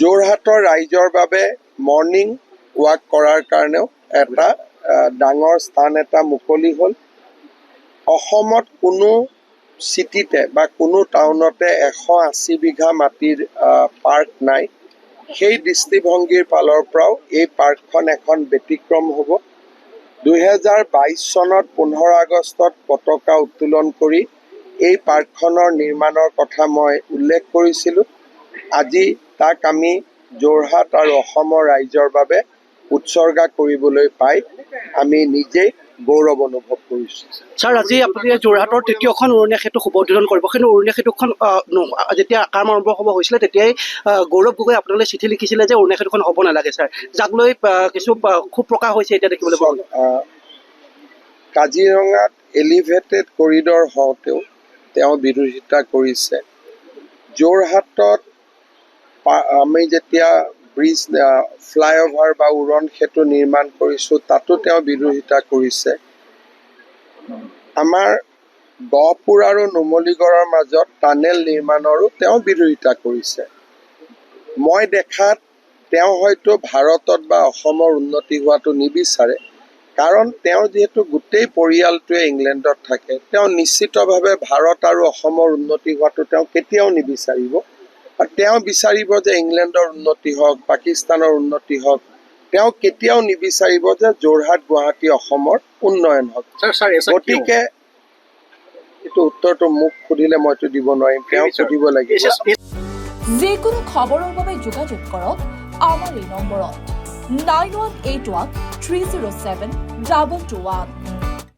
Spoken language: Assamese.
যোৰহাটৰ ৰাইজৰ বাবে মৰ্ণিং ৱাক কৰাৰ কাৰণেও এটা ডাঙৰ স্থান এটা মুকলি হ'ল। অসমত কোনো চিটিতে বা কোনো টাউনতে 180 বিঘা মাটিৰ পাৰ্ক নাই। সেই দৃষ্টিভংগীৰ ফালৰ পৰাও এই পাৰ্কখন এখন ব্যতিক্ৰম হ'ব। 2022 চনত 15 আগষ্টত পতাকা উত্তোলন কৰি এই পাৰ্কখনৰ নিৰ্মাণৰ কথা মই উল্লেখ কৰিছিলোঁ। আজি তাক আমি যোৰহাট আৰু অসমৰ ৰাইজৰ বাবে উৎসৰ্গা কৰিবলৈ পাই আমি নিজেই গৌৰৱ অনুভৱ কৰিছোঁ। ছাৰ, আজি আপুনি যোৰহাটৰ তৃতীয়খন উৰণীয়া সেতু শুভ উদ্বোধন কৰিব। কিন্তু উৰণীয়া সেতুখন যেতিয়া কাম আৰম্ভ হ'ব হৈছিলে তেতিয়াই গৌৰৱ গগৈ আপোনালৈ চিঠি লিখিছিলে যে উৰণীয়া সেতুখন হ'ব নালাগে ছাৰ, যাক লৈ কিছু ক্ষোভ প্ৰকাশ হৈছে এতিয়া দেখিবলৈ পোৱা গৈছে। কাজিৰঙাত এলিভেটেড কৰিডৰ হওঁতেও তেওঁ বিৰোধিতা কৰিছে। যোৰহাটত আমি যেতিয়া ব্ৰিজ ফ্লাইঅভাৰ বা উৰণ সেতু নিৰ্মাণ কৰিছোঁ তাতো তেওঁ বিৰোধিতা কৰিছে। আমাৰ গহপুৰ আৰু নুমলীগড়ৰ মাজত টানেল নিৰ্মাণৰো তেওঁ বিৰোধিতা কৰিছে। মই দেখাত তেওঁ হয়তো ভাৰতত বা অসমৰ উন্নতি হোৱাটো নিবিচাৰে, কাৰণ তেওঁ যিহেতু গোটেই পৰিয়ালটোৱে ইংলেণ্ডত থাকে, তেওঁ নিশ্চিতভাৱে ভাৰত আৰু অসমৰ উন্নতি হোৱাটো তেওঁ কেতিয়াও নিবিচাৰিব। আৰু তেওঁ বিচাৰিব যে ইংলেণ্ডৰ উন্নতি হওক, পাকিস্তানৰ উন্নতি হওক। তেওঁ কেতিয়াও নিবিচাৰিব যে যোৰহাট গুৱাহাটী অসমৰ উন্নয়ন হওক। গতিকে এইটো উত্তৰটো মোক সুধিলে মইতো দিব নোৱাৰিম, তেওঁক সুধিব লাগিব। যিকোনো খবৰৰ বাবে যোগাযোগ কৰক আমাৰ এই নম্বৰত 9181 307 221।